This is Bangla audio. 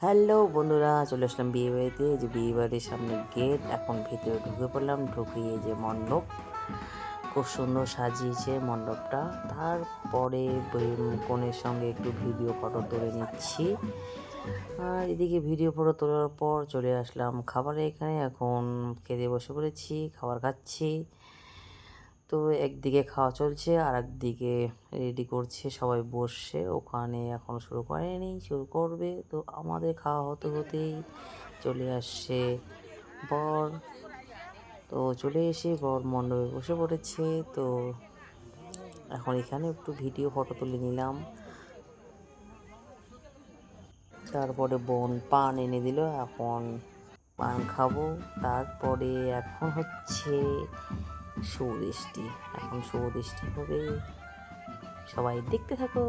হ্যালো বন্ধুরা, চলে আসলাম বিয়ে বাড়িতে। যে বিয়ে বাড়ির সামনে গেট, এখন ভিতরে ঢুকে পড়লাম। ঢুকিয়ে যে মণ্ডপ খুব সুন্দর সাজিয়েছে মণ্ডপটা। তারপরে কনের সঙ্গে একটু ভিডিও ফটো তুলে নিচ্ছি। আর এদিকে ভিডিও ফটো তোলার পর চলে আসলাম খাবারে এখানে। এখন খেতে বসে পড়েছি, খাবার খাচ্ছি। তো একদিকে খাওয়া চলছে আর একদিকে রেডি করছে, সবাই বসছে ওখানে। এখন শুরু করেনি, শুরু করবে। তো আমাদের খাওয়া হতে হতেই চলে আসছে বর। তো চলে এসে বর মণ্ডপে বসে পড়েছে। তো এখন এখানে একটু ভিডিও ফটো তুলে নিলাম। তারপরে বোন পান এনে দিল, এখন পান খাবো। তারপরে এখন হচ্ছে সুদৃষ্টি, এখন সুদৃষ্টি হবে। সবাই দেখতে থাকো।